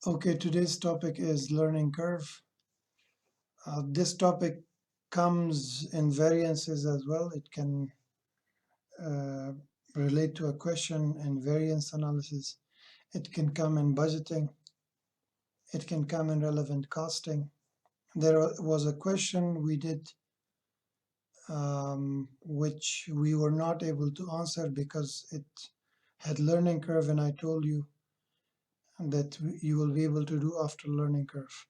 Okay, today's topic is learning curve. This topic comes in variances as well. It can uh, relate to a question in variance analysis. It can come in budgeting. It can come in relevant costing. There was a question we did which we were not able to answer because it had learning curve, and I told you that you will be able to do after learning curve.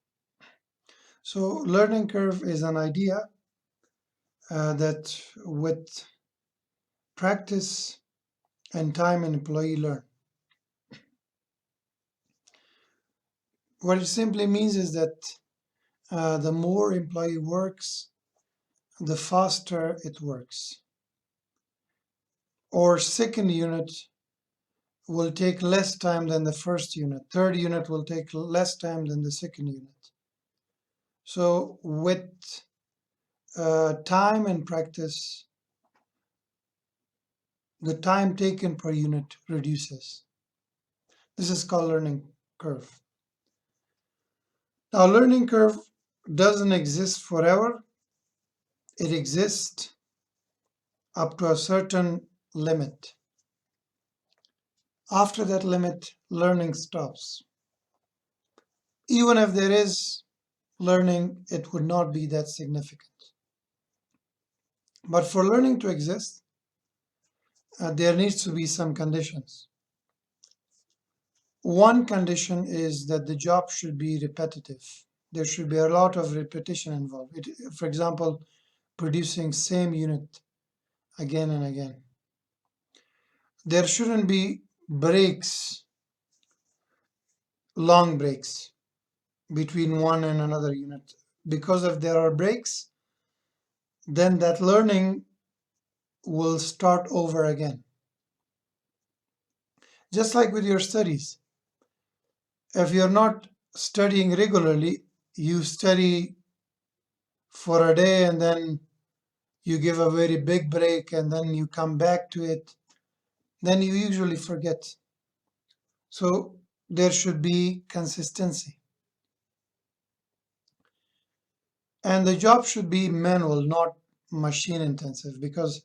So learning curve is an idea that with practice and time an employee learn. What it simply means is that the more employee works, the faster it works. Or second unit will take less time than the first unit. Third unit will take less time than the second unit. So with time and practice, the time taken per unit reduces. This is called learning curve. Now, learning curve doesn't exist forever. It exists up to a certain limit. After that limit, learning stops. Even if there is learning, it would not be that significant. But for learning to exist, there needs to be some conditions. One condition is that the job should be repetitive. There should be a lot of repetition involved. For example, producing same unit again and again. There shouldn't be breaks, long breaks between one and another unit, because if there are breaks, then that learning will start over again. Just like with your studies, if you're not studying regularly, you study for a day and then you give a very big break and then you come back to it, then you usually forget. So there should be consistency. And the job should be manual, not machine intensive, because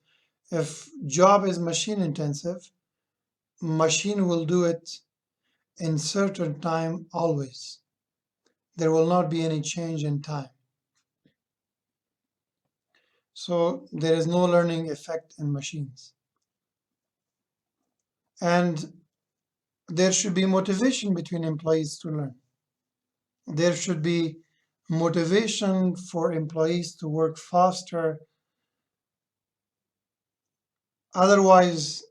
if job is machine intensive, machine will do it in certain time always. There will not be any change in time. So there is no learning effect in machines. And there should be motivation between employees to learn. There should be motivation for employees to work faster. Otherwise,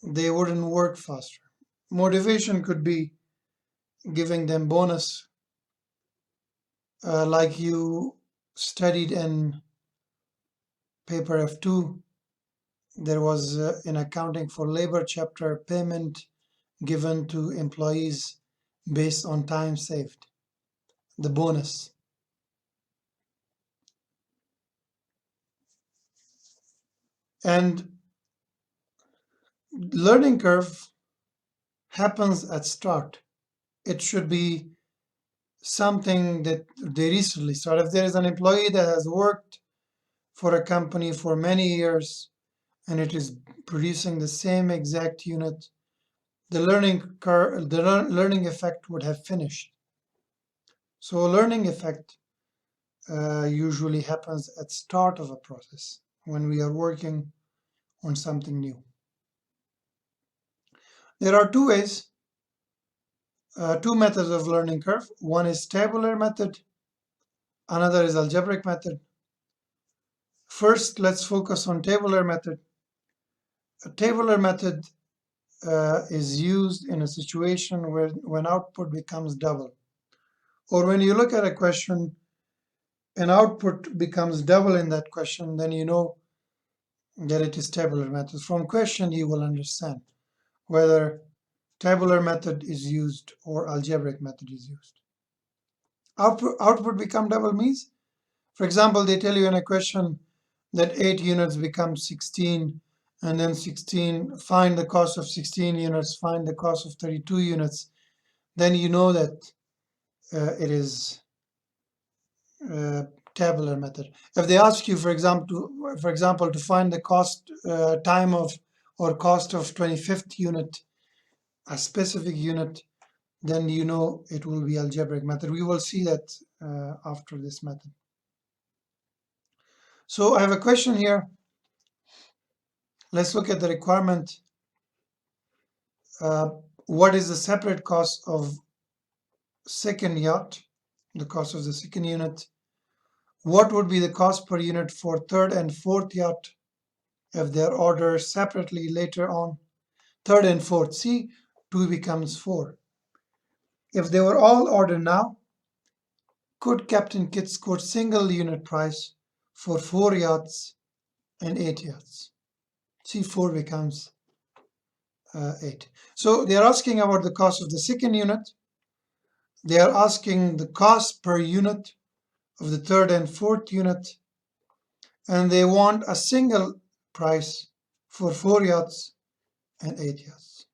they wouldn't work faster. Motivation could be giving them bonus, like you studied in paper F2. There was in accounting for labor chapter payment given to employees based on time saved, the bonus. And learning curve happens at start. It should be something that they recently start. If there is an employee that has worked for a company for many years and it is producing the same exact unit, the learning effect would have finished. So learning effect usually happens at start of a process when we are working on something new. There are two ways, two methods of learning curve. One is tabular method, another is algebraic method. First, let's focus on tabular method. A tabular method is used in a situation where when output becomes double, or when you look at a question and output becomes double in that question, then you know that it is tabular method. From question you will understand whether tabular method is used or algebraic method is used. Output become double means, for example, they tell you in a question that 8 units become 16, and then 16, find the cost of 16 units, find the cost of 32 units. then you know that it is tabular method. If they ask you, for example, to find the cost time of or cost of 25th unit, a specific unit, then you know it will be algebraic method. We will see that after this method. So I have a question here. Let's look at the requirement. What is the separate cost of second yacht, the cost of the second unit? What would be the cost per unit for third and fourth yacht if they're ordered separately later on? Third and fourth, see, 2 becomes 4. If they were all ordered now, could Captain Kidd quote single unit price for 4 yachts and 8 yachts? See, 4 becomes 8. So they are asking about the cost of the second unit. They are asking the cost per unit of the third and fourth unit. And they want a single price for 4 yachts and 8 yachts.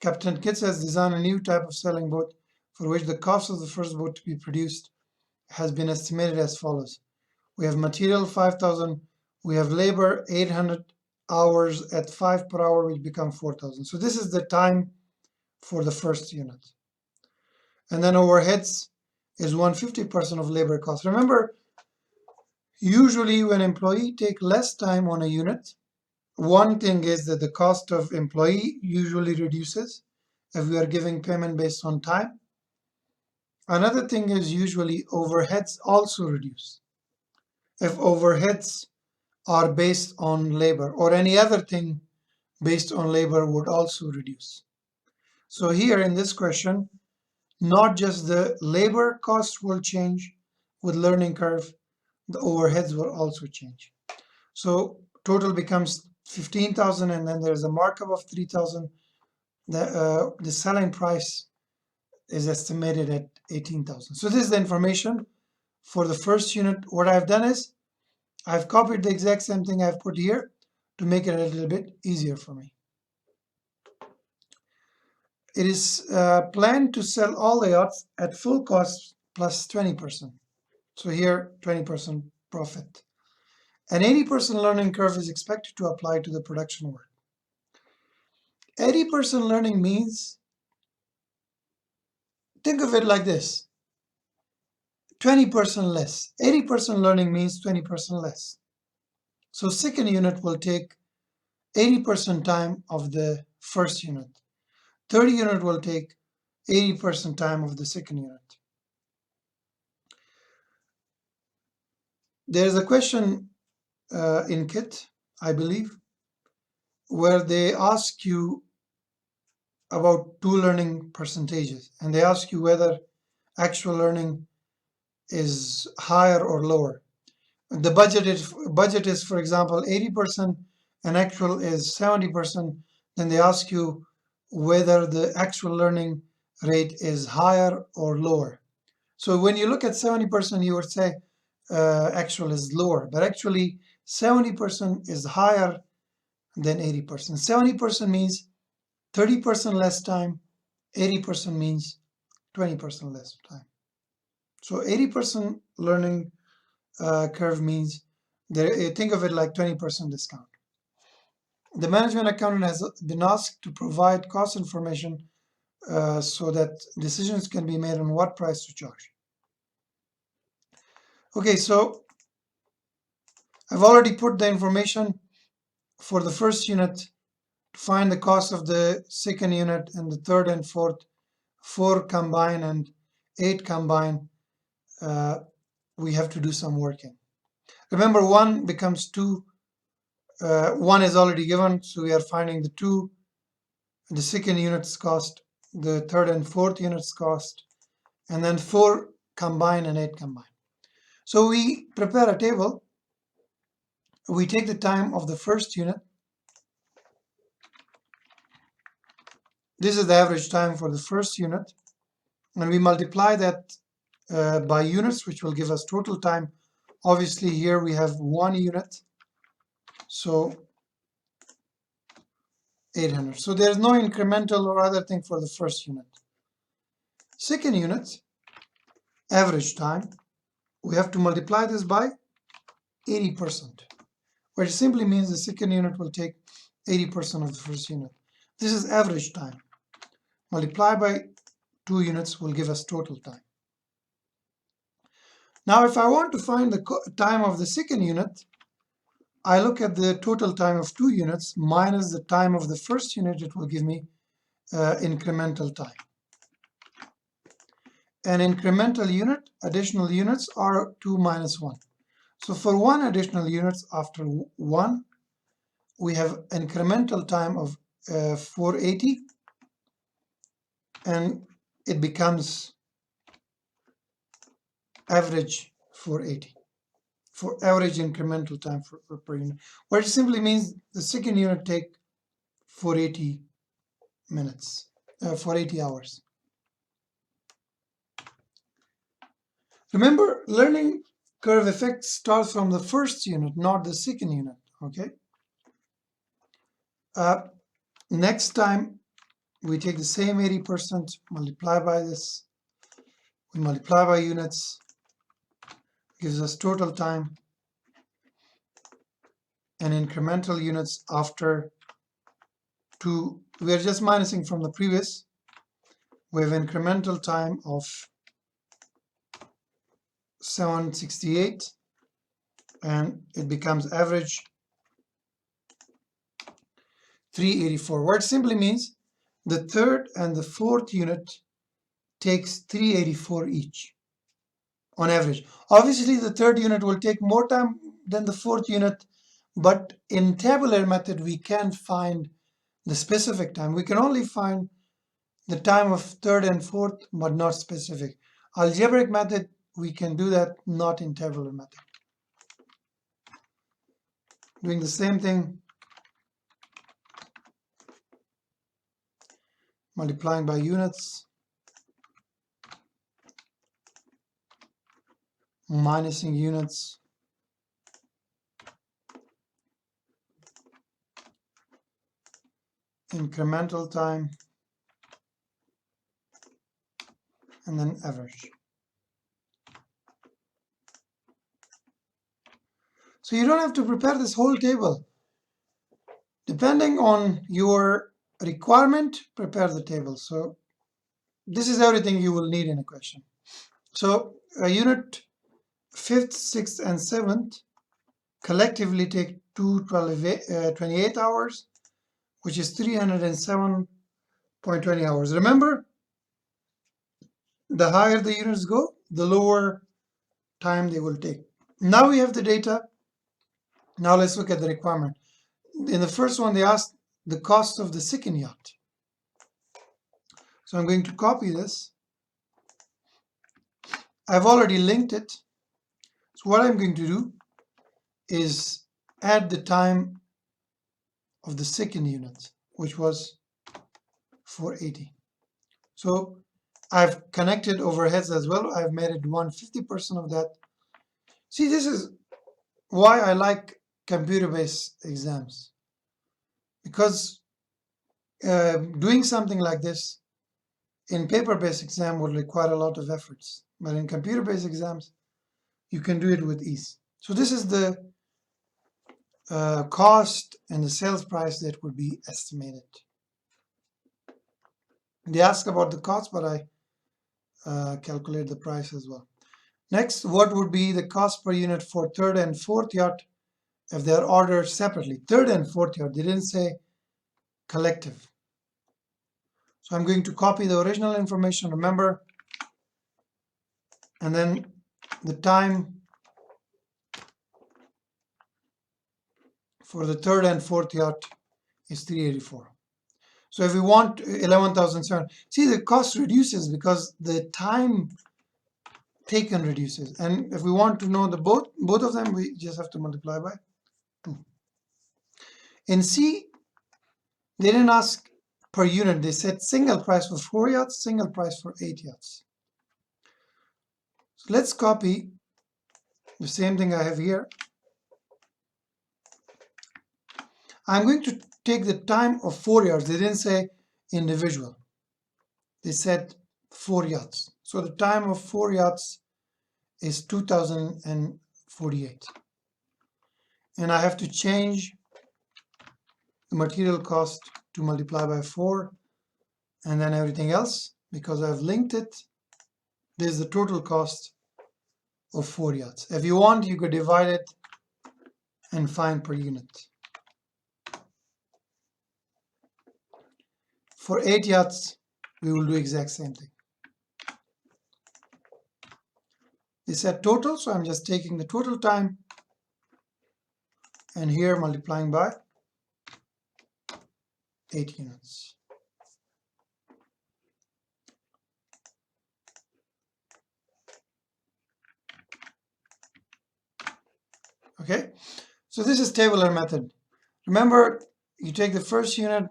Captain Kidd has designed a new type of sailing boat for which the cost of the first boat to be produced has been estimated as follows. We have material 5,000, we have labor 800 hours at 5 per hour, which become 4,000. So this is the time for the first unit. And then overheads is 150% of labor cost. Remember, usually when employee take less time on a unit, one thing is that the cost of employee usually reduces if we are giving payment based on time. Another thing is usually overheads also reduce if overheads are based on labor, or any other thing based on labor would also reduce. So here in this question, not just the labor cost will change with learning curve, the overheads will also change. So total becomes 15,000, and then there's a markup of 3,000. The selling price is estimated at 18,000. So this is the information for the first unit. What I've done is I've copied the exact same thing I've put here to make it a little bit easier for me. It is planned to sell all the yachts at full cost plus 20%. So here, 20% profit. An 80% learning curve is expected to apply to the production work. 80% learning means, think of it like this, 20% less. 80% learning means 20% less. So second unit will take 80% time of the first unit. Third unit will take 80% time of the second unit. There's a question in KIT, I believe, where they ask you about 2 learning percentages, and they ask you whether actual learning is higher or lower. The budget is, for example, 80% and actual is 70%. Then they ask you whether the actual learning rate is higher or lower. So when you look at 70%, you would say actual is lower, but actually 70% is higher than 80%. 70% means 30% less time, 80% means 20% less time. So 80% learning curve means, think of it like 20% discount. The management accountant has been asked to provide cost information so that decisions can be made on what price to charge. Okay, so I've already put the information for the first unit to find the cost of the second unit and the third and fourth, 4 combine and 8 combine. We have to do some working. Remember, 1 becomes 2. 1 is already given, so we are finding the 2, the second unit's cost, the third and fourth unit's cost, and then 4 combine and 8 combine. So we prepare a table. We take the time of the first unit. This is the average time for the first unit, and we multiply that by units, which will give us total time. Obviously, here we have 1 unit, so 800. So there's no incremental or other thing for the first unit. Second unit, average time, we have to multiply this by 80%, which simply means the second unit will take 80% of the first unit. This is average time. Multiply by 2 units will give us total time. Now, if I want to find the time of the second unit, I look at the total time of 2 units minus the time of the first unit. It will give me incremental time. An incremental unit, additional units are 2 minus 1. So for 1 additional units after 1, we have incremental time of 480, and it becomes average 480 for average incremental time per unit, which simply means the second unit take 480 minutes, 480 hours. Remember, learning curve effect starts from the first unit, not the second unit, okay? Next time, we take the same 80%, multiply by this, we multiply by units, gives us total time, and incremental units after 2, we are just minusing from the previous, we have incremental time of 768, and it becomes average 384, which simply means the third and the fourth unit takes 384 each on average. Obviously, the third unit will take more time than the fourth unit, but in tabular method, we can't find the specific time. We can only find the time of third and fourth, but not specific. Algebraic method, we can do that, not in tabular method. Doing the same thing, multiplying by units, minusing units, incremental time, and then average. So you don't have to prepare this whole table. Depending on your requirement, prepare the table. So this is everything you will need in a question. So unit 5th, 6th, and 7th collectively take 28 hours, which is 307.20 hours. Remember, the higher the units go, the lower time they will take. Now we have the data. Now let's look at the requirement. In the first one, they asked the cost of the second yacht. So I'm going to copy this. I've already linked it. So what I'm going to do is add the time of the second unit, which was 480. So I've connected overheads as well. I've made it 150% of that. See, this is why I like computer-based exams, because doing something like this in paper-based exam would require a lot of efforts, but in computer-based exams you can do it with ease. So this is the cost and the sales price that would be estimated. They ask about the cost, but I calculate the price as well. Next, what would be the cost per unit for third and fourth yacht if they're ordered separately? Third and fourth yacht, they didn't say collective. So I'm going to copy the original information, remember, and then the time for the third and fourth yacht is 384. So if we want 11,700, see, the cost reduces because the time taken reduces. And if we want to know the both of them, we just have to multiply by 2. In C, they didn't ask per unit. They said single price for 4 yachts, single price for 8 yachts. So let's copy the same thing I have here. I'm going to take the time of 4 yards. They didn't say individual. They said 4 yards. So the time of 4 yards is 2048. And I have to change the material cost to multiply by 4 and then everything else, because I've linked it. This is the total cost of 4 yards. If you want, you could divide it and find per unit. For 8 yards, we will do exact same thing. They said total, so I'm just taking the total time and here multiplying by 8 units. Okay, so this is tabular method. Remember, you take the first unit,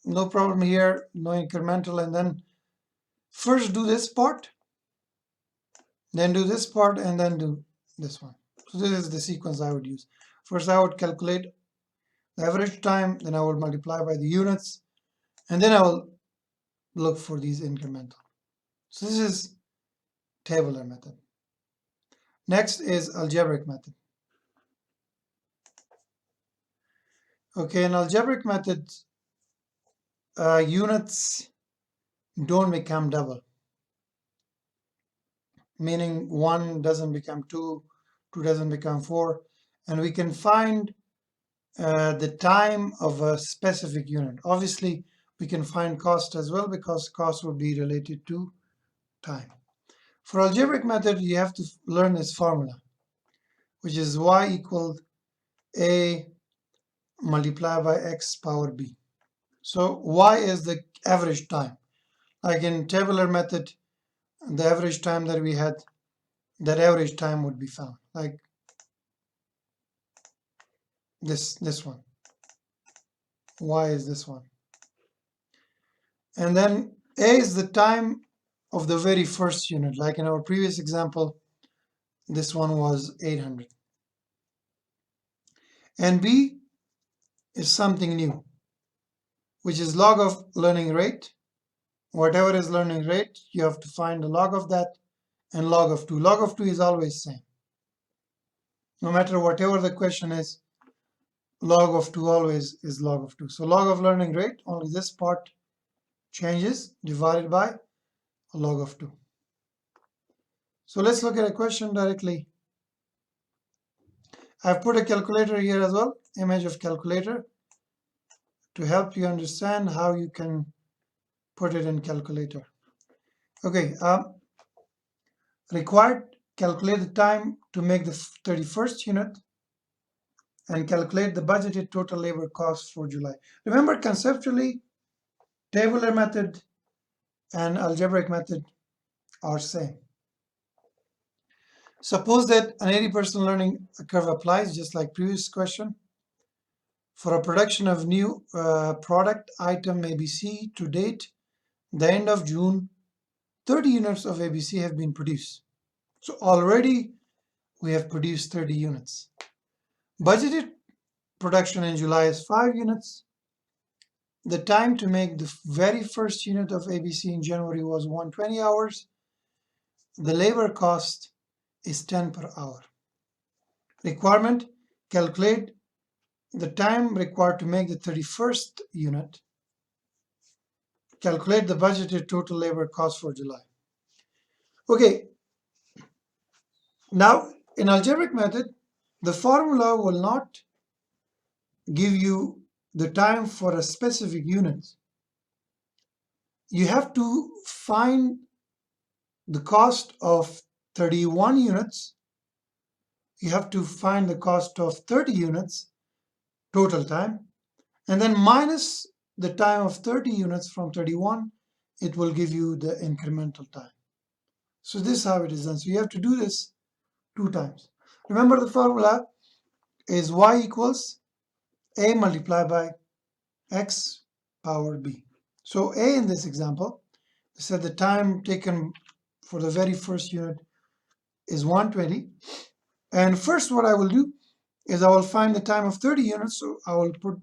no problem here, no incremental, and then first do this part, then do this part, and then do this one. So this is the sequence I would use. First I would calculate the average time, then I would multiply by the units, and then I will look for these incremental. So this is tabular method. Next is algebraic method. Okay, in algebraic method, units don't become double, meaning 1 doesn't become 2, 2 doesn't become 4, and we can find the time of a specific unit. Obviously, we can find cost as well because cost would be related to time. For algebraic method, you have to learn this formula, which is y equals a multiplied by x power b. So y is the average time. Like in tabular method, the average time that we had, that average time would be found. Like this one. Y is this one. And then a is the time of the very first unit. Like in our previous example, this one was 800. And b is something new, which is log of learning rate. Whatever is learning rate, you have to find the log of that, and log of 2. Log of 2 is always same. No matter whatever the question is, log of 2 always is log of 2. So log of learning rate, only this part changes, divided by log of 2. So let's look at a question directly. I've put a calculator here as well, image of calculator, to help you understand how you can put it in calculator. Okay, required, calculate the time to make the 31st unit and calculate the budgeted total labor cost for July. Remember, conceptually, tabular method and algebraic method are same. Suppose that an 80% learning curve applies, just like previous question. For a production of new product item ABC to date, the end of June, 30 units of ABC have been produced. So already we have produced 30 units. Budgeted production in July is 5 units. The time to make the very first unit of ABC in January was 120 hours. The labor cost is 10 per hour. Requirement, calculate the time required to make the 31st unit. Calculate the budgeted total labor cost for July. Okay, now in algebraic method, the formula will not give you the time for a specific unit. You have to find the cost of 31 units. You have to find the cost of 30 units total time, and then minus the time of 30 units from 31, it will give you the incremental time. So this is how it is done. So you have to do this 2 times. Remember, the formula is y equals a multiplied by x power b. So a in this example, I said the time taken for the very first unit is 120. And first what I will do is I will find the time of 30 units. So I will put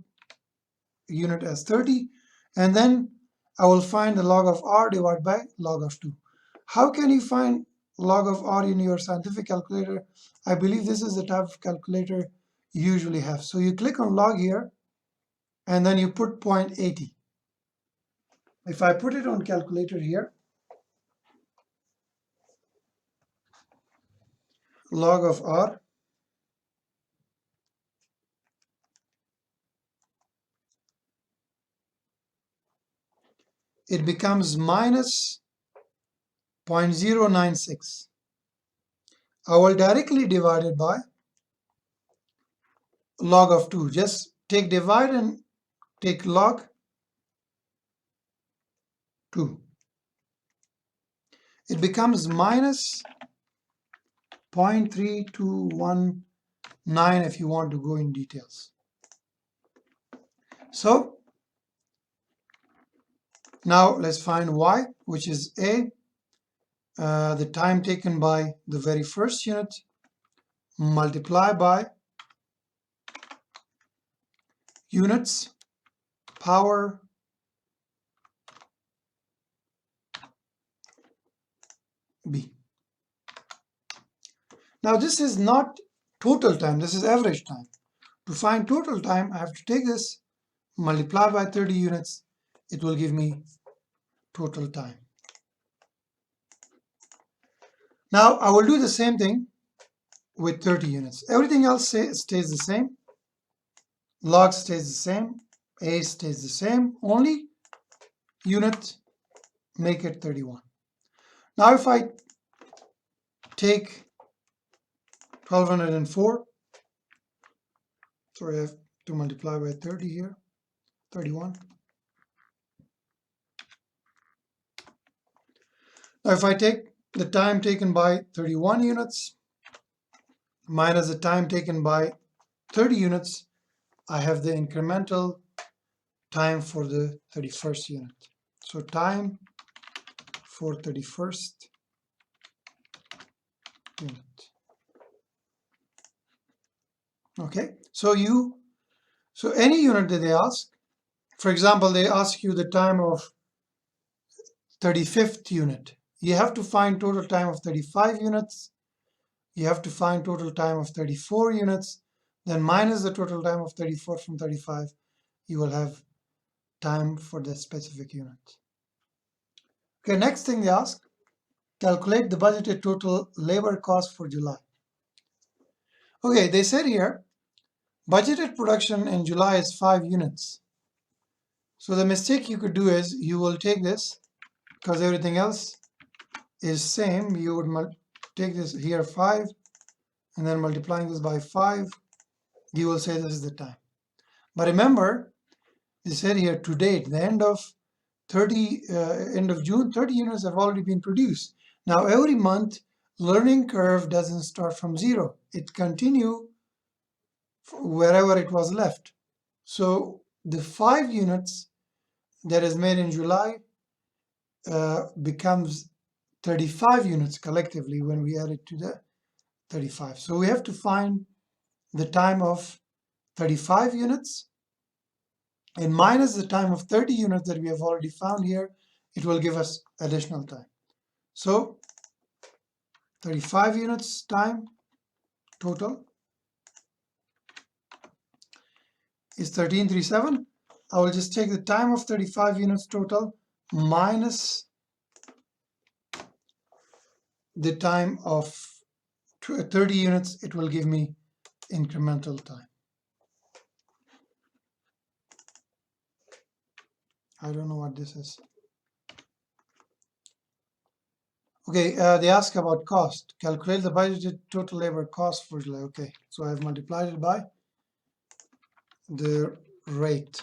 unit as 30, and then I will find the log of r divided by log of 2. How can you find log of r in your scientific calculator? I believe this is the type of calculator you usually have. So you click on log here, and then you put 0.80. If I put it on calculator here, log of r, it becomes minus 0.096. I will directly divide it by log of 2. Just take divide and take log 2. It becomes minus 0.3219 if you want to go in details. So now let's find y, which is a, the time taken by the very first unit, multiply by units power b. Now this is not total time, this is average time. To find total time, I have to take this, multiply by 30 units, it will give me total time. Now I will do the same thing with 30 units. Everything else stays the same. Log stays the same, a stays the same, only unit, make it 31. Now if I take 1204, sorry, I have to multiply by 30 here, 31. Now if I take the time taken by 31 units minus the time taken by 30 units, I have the incremental time for the 31st unit. So time for 31st unit. Okay, so any unit that they ask, for example, they ask you the time of 35th unit. You have to find total time of 35 units. You have to find total time of 34 units. Then minus the total time of 34 from 35, you will have time for the specific unit. Okay, next thing they ask, calculate the budgeted total labor cost for July. Okay, they said here, budgeted production in July is 5 units. So the mistake you could do is you will take this, because everything else is same, you would take this here 5, and then multiplying this by 5, you will say this is the time. But remember, they said here to date, the end of June, 30 units have already been produced. Now every month, learning curve doesn't start from 0. It continues wherever it was left. So the 5 units that is made in July becomes 35 units collectively when we add it to the 35. So we have to find the time of 35 units and minus the time of 30 units that we have already found here, it will give us additional time. So 35 units time total is 1337. I will just take the time of 35 units total minus the time of 30 units, it will give me incremental time. I don't know what this is. Okay, they ask about cost. Calculate the budgeted total labor cost for July. Okay, so I've multiplied it by the rate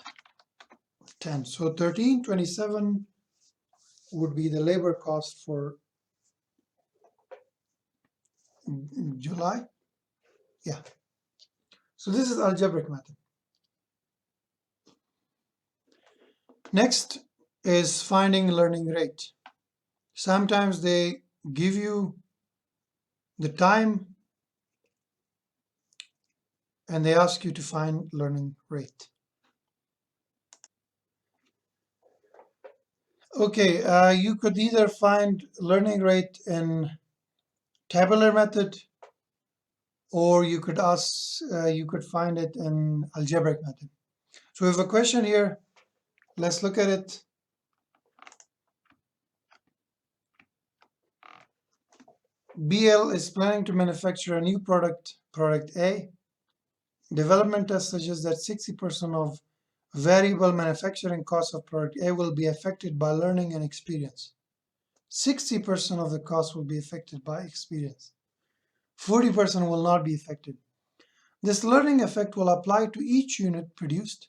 10. So 1327 would be the labor cost for July. Yeah. So this is algebraic method. Next is finding learning rate. Sometimes they give you the time and they ask you to find learning rate. Okay, you could either find learning rate in tabular method, or you could find it in algebraic method. So we have a question here. Let's look at it. BL is planning to manufacture a new product A. Development test suggests that 60% of variable manufacturing costs of product A will be affected by learning and experience. 60% of the cost will be affected by experience. 40% will not be affected. This learning effect will apply to each unit produced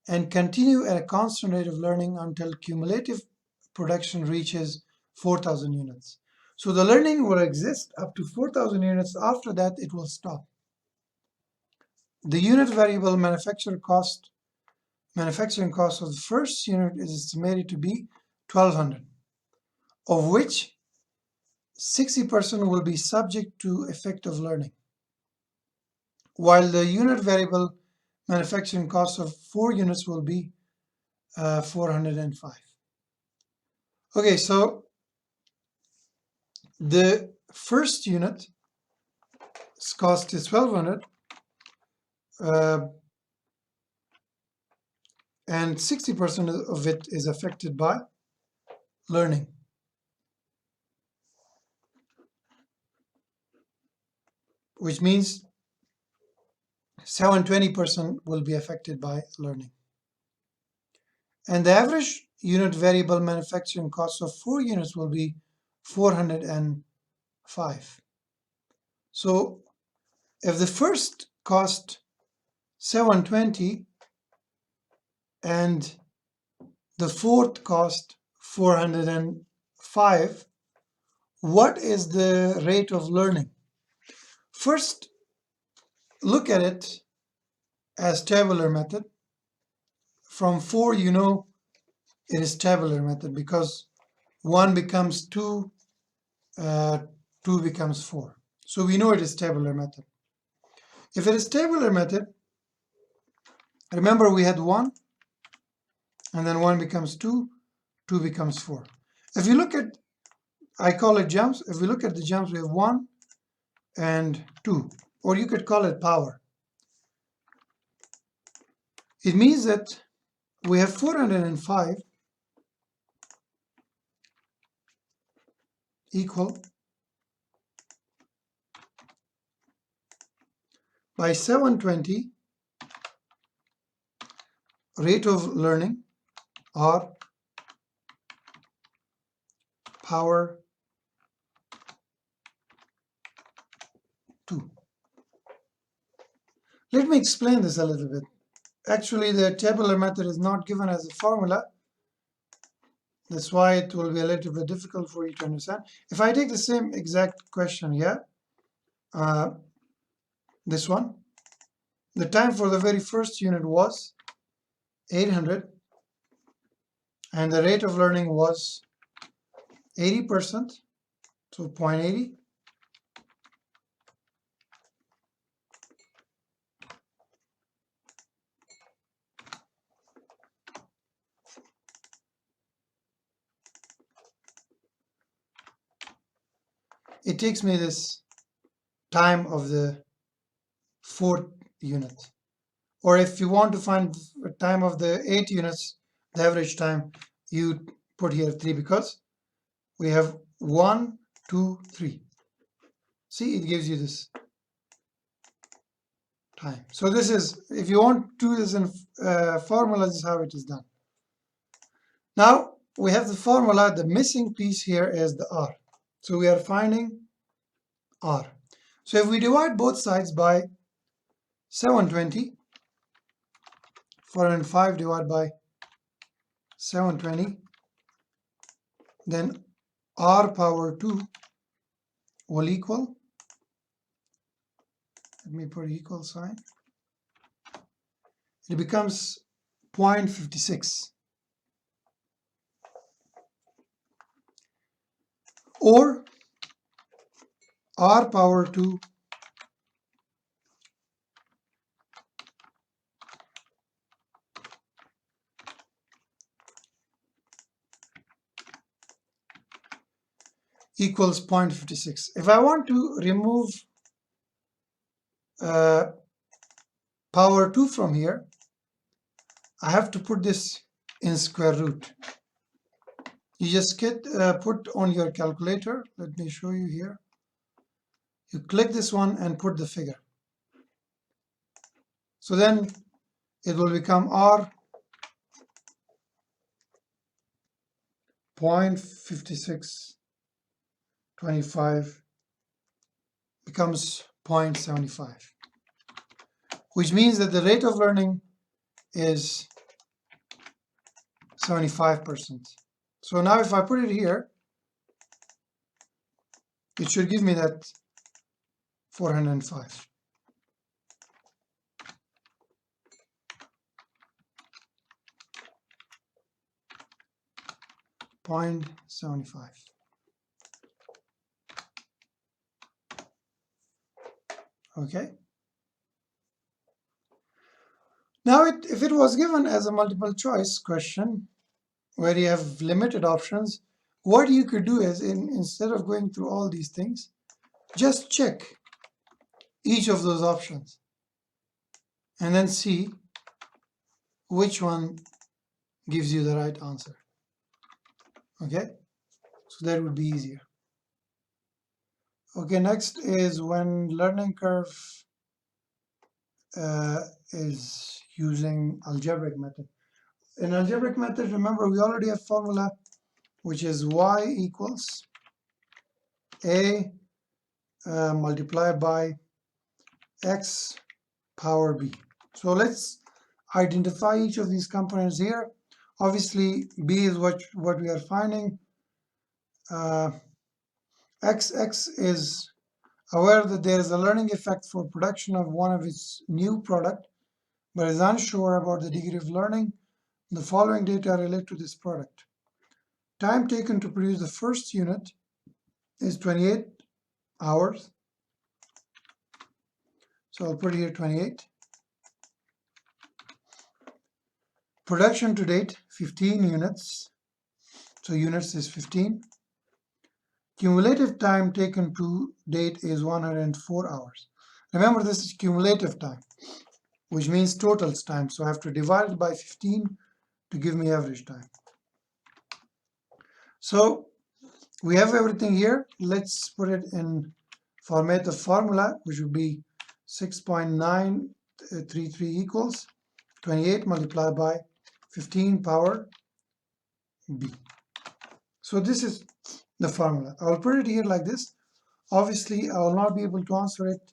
and continue at a constant rate of learning until cumulative production reaches 4,000 units. So the learning will exist up to 4,000 units. After that, it will stop. The unit variable manufacturing cost of the first unit is estimated to be 1,200, of which 60% will be subject to effective learning, while the unit variable manufacturing cost of 4 units will be 405. Okay, so the first unit cost is 1,200, and 60% of it is affected by learning. Which means 720% will be affected by learning. And the average unit variable manufacturing cost of 4 units will be 405. So if the first cost 720 and the fourth cost 405, what is the rate of learning? First, look at it as tabular method. From 4, you know it is tabular method because 1 becomes 2, 2 becomes 4. So we know it is tabular method. If it is tabular method, remember we had 1, and then 1 becomes 2, 2 becomes 4. If you look at, I call it jumps. If we look at the jumps, we have 1 and 2, or you could call it power. It means that we have 405 equal by 720 rate of learning, or power 2. Let me explain this a little bit. Actually, the tabular method is not given as a formula. That's why it will be a little bit difficult for you to understand. If I take the same exact question here, this one, the time for the very first unit was 800, and the rate of learning was 80%, so 0.80. It takes me this time of the fourth unit. Or if you want to find the time of the 8 units, the average time, you put here 3 because we have 1, 2, 3. See, it gives you this time. So this is, if you want to do this in formula, this is how it is done. Now we have the formula. The missing piece here is the R. So we are finding R. So if we divide both sides by 720, 405 divided by 720, then R power 2 will equal, let me put equal sign, it becomes 0.56. Or R power 2 . equals 0.56. If I want to remove power 2 from here, I have to put this in square root. You just put on your calculator. Let me show you here. You click this one and put the figure. So then it will become R 0.5625 becomes 0.75, which means that the rate of learning is 75%. So now if I put it here, it should give me that 405. .75. Okay. Now, if it was given as a multiple choice question where you have limited options, what you could do is instead of going through all these things, just check each of those options and then see which one gives you the right answer. Okay, so that would be easier. Okay, next is when learning curve is using algebraic method. In algebraic method, remember we already have formula which is y equals a multiplied by x power b. So let's identify each of these components here. Obviously, b is what we are finding. X is aware that there is a learning effect for production of one of its new product, but is unsure about the degree of learning. The following data relate to this product. Time taken to produce the first unit is 28 hours. So I'll put here 28. Production to date, 15 units. So units is 15. Cumulative time taken to date is 104 hours. Remember, this is cumulative time, which means total time. So I have to divide it by 15 to give me average time. So we have everything here. Let's put it in format of formula, which would be 6.933 equals 28 multiplied by 15 power b. So this is the formula. I will put it here like this. Obviously, I will not be able to answer it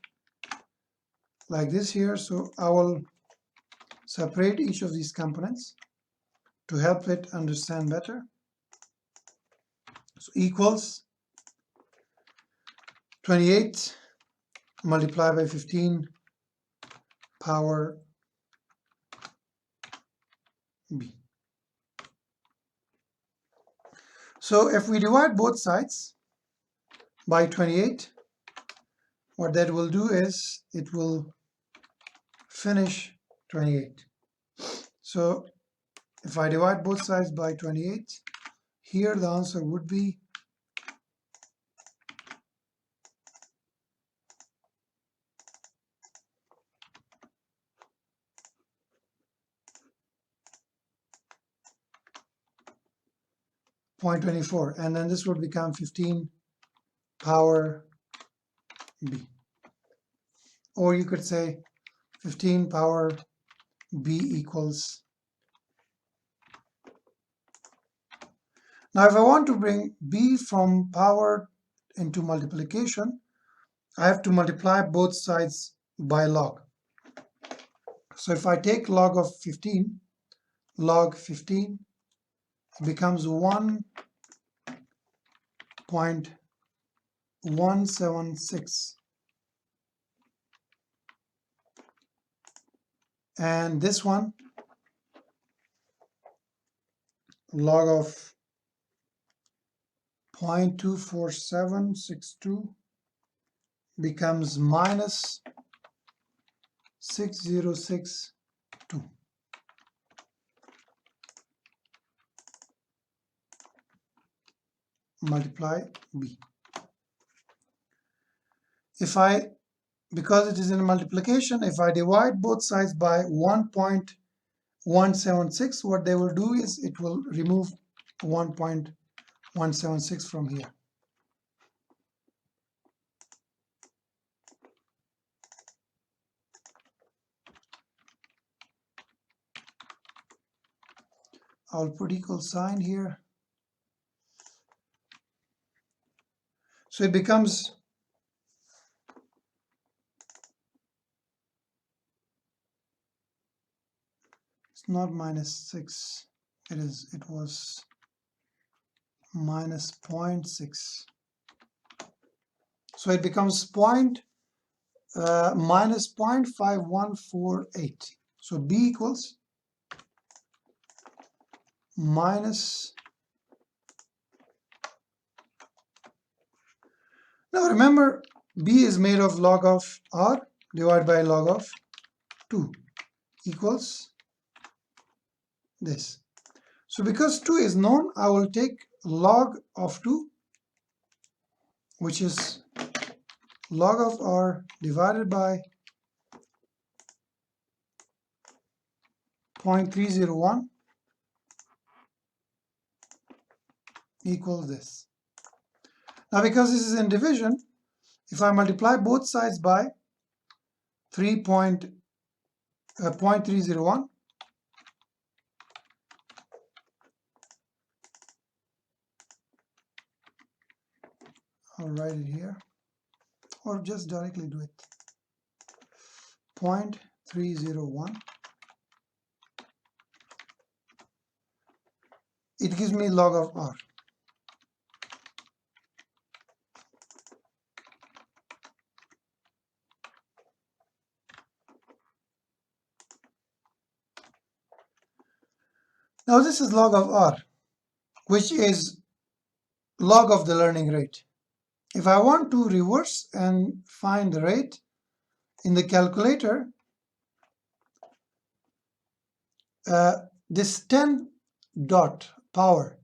like this here. So I will separate each of these components to help it understand better. So equals 28 multiplied by 15 power b. So if we divide both sides by 28, what that will do is it will finish 28. So if I divide both sides by 28, here the answer would be 0.24, and then this would become 15 power b. Or you could say 15 power b equals. Now if I want to bring b from power into multiplication, I have to multiply both sides by log. So if I take log of 15, log 15 becomes 1.176. And this one, log of 0.24762 becomes minus 6062. Multiply b. Because it is in multiplication, if I divide both sides by 1.176, what they will do is it will remove 1.176 from here. I'll put equal sign here. So it becomes it's not -6. It was minus 0.6. So it becomes minus 0.5148. So B equals minus. Now remember, B is made of log of R divided by log of 2 equals this. So because 2 is known, I will take log of 2, which is log of R divided by 0.301 equals this. Now because this is in division, if I multiply both sides by 0.301, I'll write it here, or just directly do it. 0.301. It gives me log of R. Now this is log of R, which is log of the learning rate. If I want to reverse and find the rate in the calculator, this 10 dot power.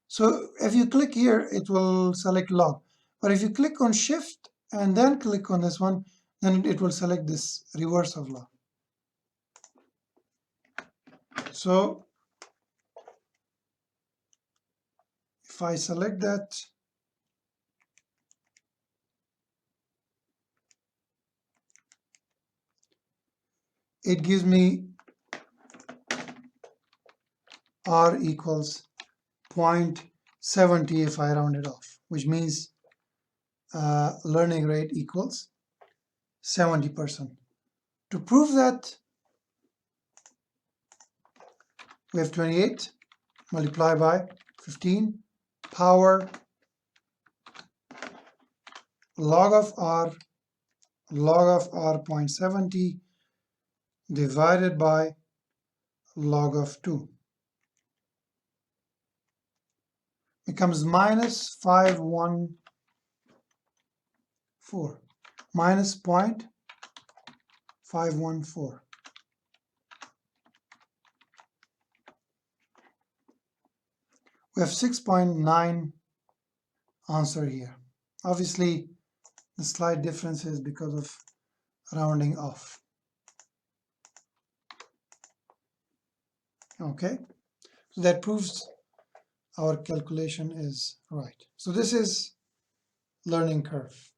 So if you click here, it will select log. But if you click on shift and then click on this one, then it will select this reverse of log. So if I select that, it gives me R equals 0.70 if I round it off, which means learning rate equals 70%. To prove that, we have 28 multiplied by 15 power log of R 0.70 divided by log of 2 becomes minus 514, minus 0.514. We have 6.9 answer here. Obviously, the slight difference is because of rounding off. Okay, so that proves our calculation is right. So this is learning curve.